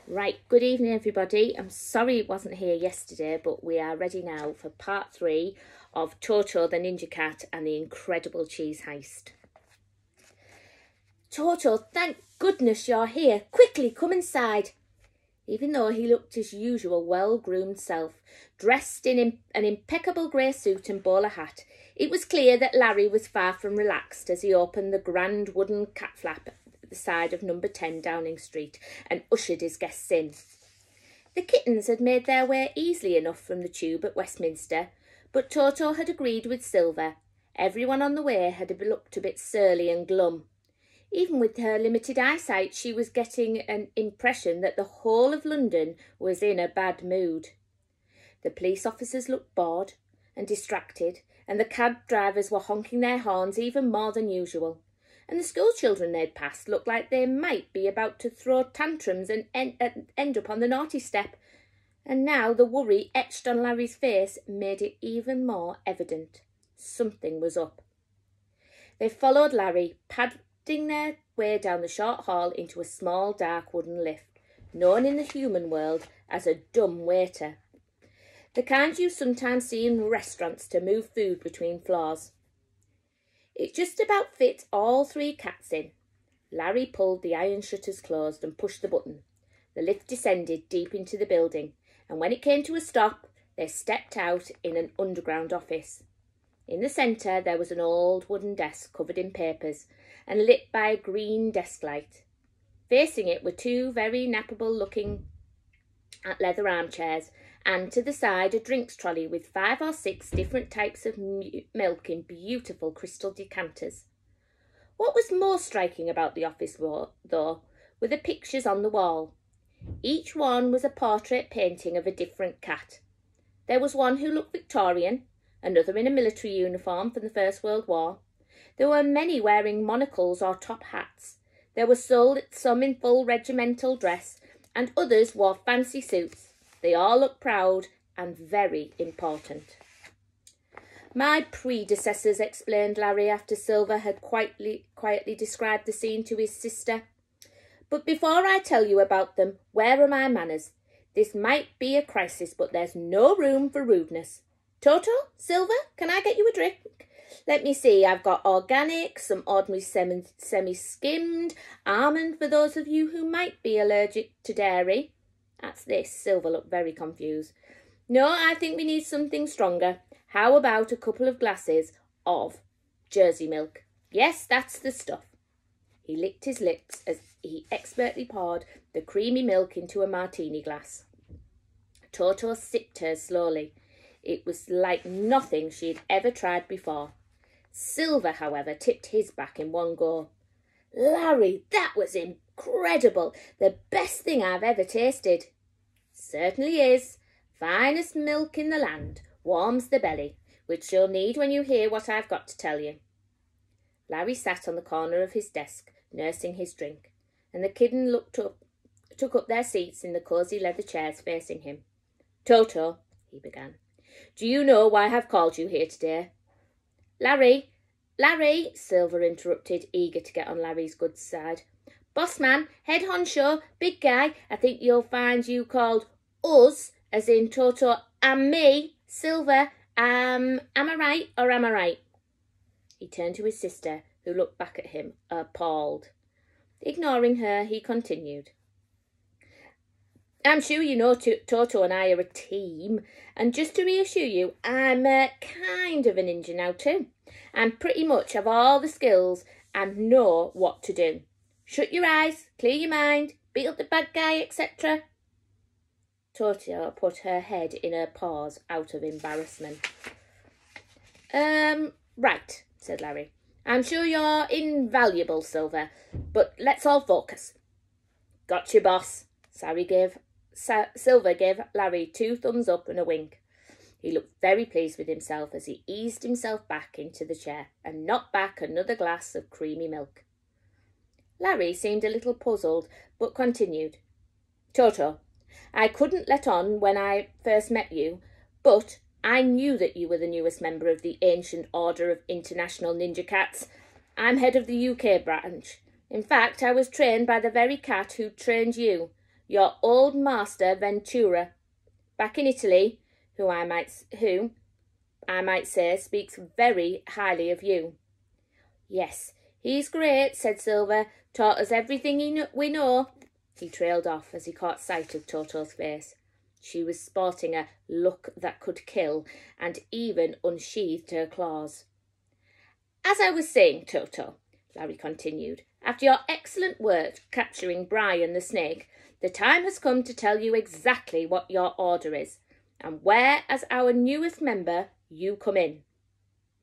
Right, good evening everybody. I'm sorry it wasn't here yesterday, but we are ready now for part 3 of Toto the Ninja Cat and the Incredible Cheese Heist. Toto, thank goodness you're here. Quickly, come inside. Even though he looked his usual well-groomed self, dressed in an impeccable grey suit and bowler hat, it was clear that Larry was far from relaxed as he opened the grand wooden cat flap at the side of number 10 Downing Street and ushered his guests in. The kittens had made their way easily enough from the tube at Westminster, but Toto had agreed with Silver. Everyone on the way had looked a bit surly and glum. Even with her limited eyesight, she was getting an impression that the whole of London was in a bad mood. The police officers looked bored and distracted, and the cab drivers were honking their horns even more than usual. And the school children they'd passed looked like they might be about to throw tantrums and end up on the naughty step. And now the worry etched on Larry's face made it even more evident. Something was up. They followed Larry, padding their way down the short hall into a small dark wooden lift, known in the human world as a dumb waiter. The kind you sometimes see in restaurants to move food between floors. It just about fit all 3 cats in. Larry pulled the iron shutters closed and pushed the button. The lift descended deep into the building, and when it came to a stop, they stepped out in an underground office. In the centre there was an old wooden desk covered in papers and lit by a green desk light. Facing it were 2 very nappable-looking leather armchairs, and to the side a drinks trolley with 5 or 6 different types of milk in beautiful crystal decanters. What was more striking about the office, though, were the pictures on the wall. Each one was a portrait painting of a different cat. There was one who looked Victorian, another in a military uniform from the First World War. There were many wearing monocles or top hats. There were some in full regimental dress, and others wore fancy suits. They all looked proud and very important. My predecessors, explained Larry after Silver had quietly described the scene to his sister. But before I tell you about them, where are my manners? This might be a crisis, but there's no room for rudeness. Toto, Silver, can I get you a drink? Let me see, I've got organic, some ordinary semi-skimmed, almond for those of you who might be allergic to dairy. At this, Silver looked very confused. No, I think we need something stronger. How about a couple of glasses of Jersey milk? Yes, that's the stuff. He licked his lips as he expertly poured the creamy milk into a martini glass. Toto sipped hers slowly. It was like nothing she had ever tried before. Silver, however, tipped his back in one go. Larry, that was incredible. The best thing I've ever tasted. Certainly is. Finest milk in the land. Warms the belly, which you'll need when you hear what I've got to tell you. Larry sat on the corner of his desk, nursing his drink, and the kitten took up their seats in the cosy leather chairs facing him. Toto, he began, do you know why I've called you here today? Larry, Silver interrupted, eager to get on Larry's good side. Boss man, head honcho, big guy, I think you'll find you called us, as in Toto and me, Silver, am I right or am I right? He turned to his sister, who looked back at him, appalled. Ignoring her, he continued. I'm sure you know Toto and I are a team, and just to reassure you, I'm kind of a ninja now too. And pretty much have all the skills and know what to do. Shut your eyes, clear your mind, beat up the bad guy, etc. Toto put her head in her paws out of embarrassment. Right, said Larry. I'm sure you're invaluable, Silver, but let's all focus. Got you, boss. Silver gave Larry 2 thumbs up and a wink. He looked very pleased with himself as he eased himself back into the chair and knocked back another glass of creamy milk. Larry seemed a little puzzled, but continued. Toto, I couldn't let on when I first met you, but I knew that you were the newest member of the Ancient Order of International Ninja Cats. I'm head of the UK branch. In fact, I was trained by the very cat who trained you. your old master Ventura, back in Italy, who I might say speaks very highly of you." "Yes, he's great," said Silver. "Taught us everything we know." He trailed off as he caught sight of Toto's face. She was sporting a look that could kill, and even unsheathed her claws. "As I was saying, Toto," Larry continued, "after your excellent work capturing Brian the snake, the time has come to tell you exactly what your order is, and where, as our newest member, you come in."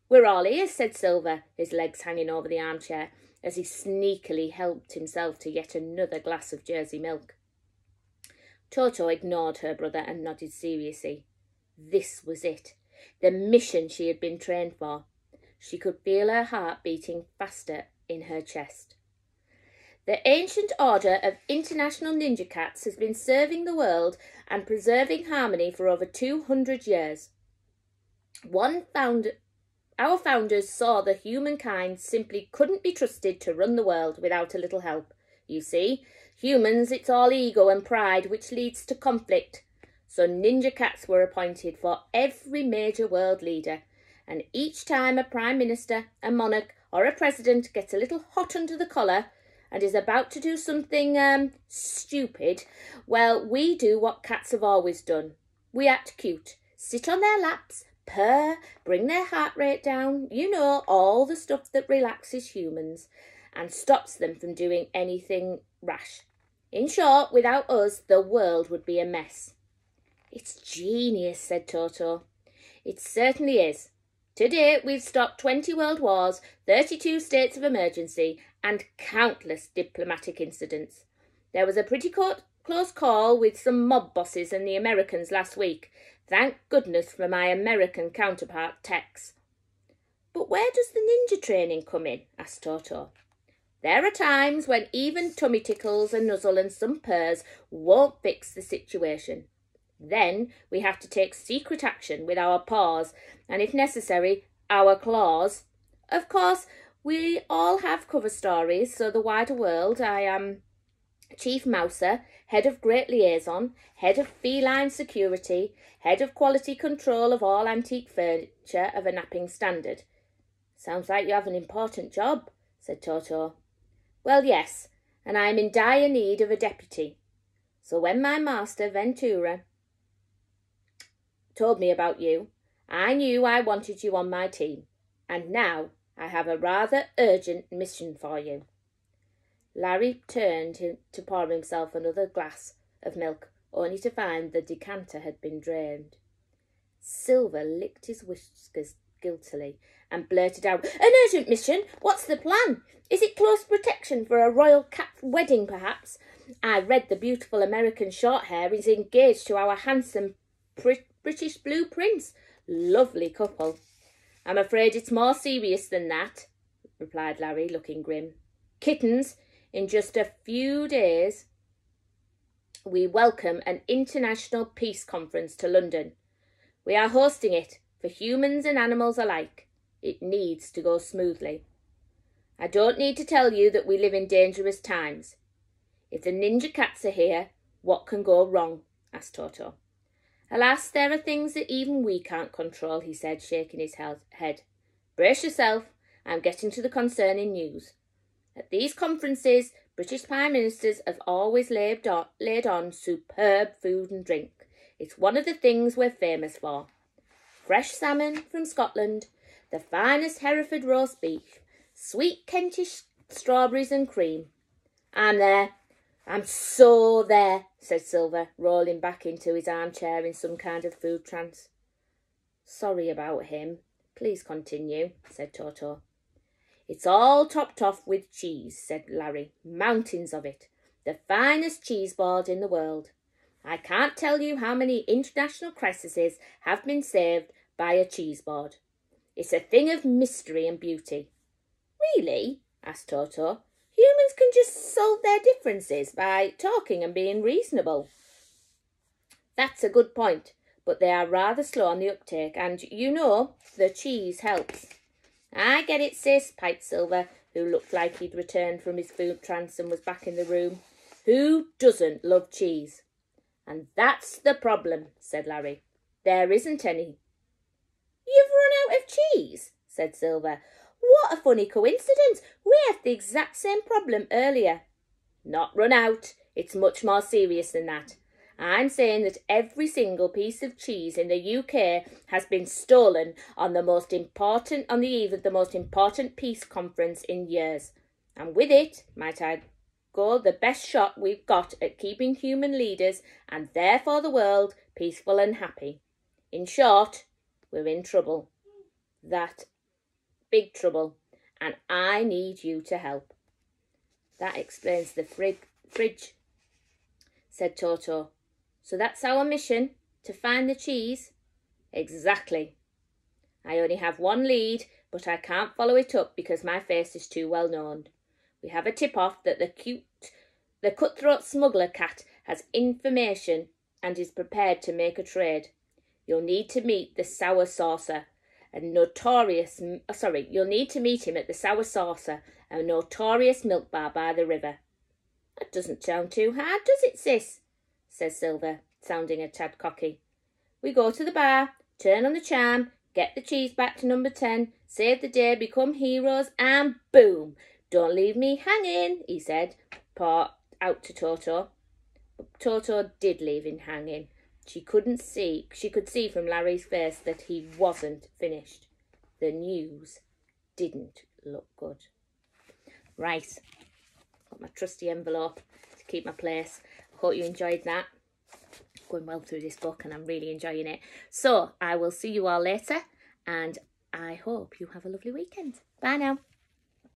"We're all ears," said Silver, his legs hanging over the armchair, as he sneakily helped himself to yet another glass of Jersey milk. Toto ignored her brother and nodded seriously. This was it, the mission she had been trained for. She could feel her heart beating faster in her chest. "The ancient order of international ninja cats has been serving the world and preserving harmony for over 200 years. Our founders saw that humankind simply couldn't be trusted to run the world without a little help. You see, humans, it's all ego and pride, which leads to conflict. So ninja cats were appointed for every major world leader, and each time a prime minister, a monarch, or a president gets a little hot under the collar and is about to do something stupid, well, we do what cats have always done. We act cute, sit on their laps, purr, bring their heart rate down, you know, all the stuff that relaxes humans and stops them from doing anything rash. In short, without us, the world would be a mess." "It's genius," said Toto. "It certainly is. To date, we've stopped 20 world wars, 32 states of emergency, and countless diplomatic incidents. There was a pretty close call with some mob bosses and the Americans last week. Thank goodness for my American counterpart, Tex." "But where does the ninja training come in?" asked Toto. "There are times when even tummy tickles, a nuzzle and some purrs won't fix the situation. Then we have to take secret action with our paws and, if necessary, our claws. Of course, we all have cover stories, so the wider world. I am Chief Mouser, head of Great Liaison, head of Feline Security, head of Quality Control of all antique furniture of a napping standard." "Sounds like you have an important job," said Toto. "Well, yes, and I am in dire need of a deputy. So when my master, Ventura, told me about you, I knew I wanted you on my team, and now I have a rather urgent mission for you." Larry turned to pour himself another glass of milk, only to find the decanter had been drained. Silver licked his whiskers guiltily and blurted out, "An urgent mission? What's the plan? Is it close protection for a royal cat wedding, perhaps? I read the beautiful American shorthair is engaged to our handsome British blue prince. Lovely couple." "I'm afraid it's more serious than that," replied Larry, looking grim. "Kittens, in just a few days we welcome an international peace conference to London. We are hosting it for humans and animals alike. It needs to go smoothly. I don't need to tell you that we live in dangerous times. If the ninja cats are here, what can go wrong?" asked Toto. "Alas, there are things that even we can't control," he said, shaking his head. "Brace yourself, I'm getting to the concerning news. At these conferences, British Prime Ministers have always laid on superb food and drink. It's one of the things we're famous for. Fresh salmon from Scotland, the finest Hereford roast beef, sweet Kentish strawberries and cream. I'm there. I'm so there," said Silver, rolling back into his armchair in some kind of food trance. "Sorry about him. Please continue," said Toto. "It's all topped off with cheese," said Larry. "Mountains of it. The finest cheese board in the world. I can't tell you how many international crises have been saved by a cheese board. It's a thing of mystery and beauty." "Really?" asked Toto. "Humans can just solve their differences by talking and being reasonable." "That's a good point, but they are rather slow on the uptake, and, you know, the cheese helps." "I get it, sis," piped Silver, who looked like he'd returned from his food trance and was back in the room. Who doesn't love cheese? And that's the problem, said Larry. There isn't any. You've run out of cheese, said Silver. What a funny coincidence. We had the exact same problem earlier. Not run out. It's much more serious than that. I'm saying that every single piece of cheese in the UK has been stolen on the eve of the most important peace conference in years. And with it, might I go, the best shot we've got at keeping human leaders, and therefore the world, peaceful and happy. In short, we're in trouble. That big trouble. And I need you to help. That explains the fridge, said Toto. So that's our mission, to find the cheese? Exactly. I only have one lead, but I can't follow it up because my face is too well known. We have a tip-off that the cutthroat smuggler cat has information and is prepared to make a trade. You'll need to meet the Sour Saucer, you'll need to meet him at the Sour Saucer, a notorious milk bar by the river. That doesn't sound too hard, does it, sis? Says Silver, sounding a tad cocky. We go to the bar, turn on the charm, get the cheese back to number 10, save the day, become heroes, and boom! Don't leave me hanging, he said, out to Toto. But Toto did leave him hanging. She could see from Larry's face that he wasn't finished. The news didn't look good. Right, got my trusty envelope to keep my place. Hope you enjoyed that. Going well through this book and I'm really enjoying it. So I will see you all later and I hope you have a lovely weekend. Bye now.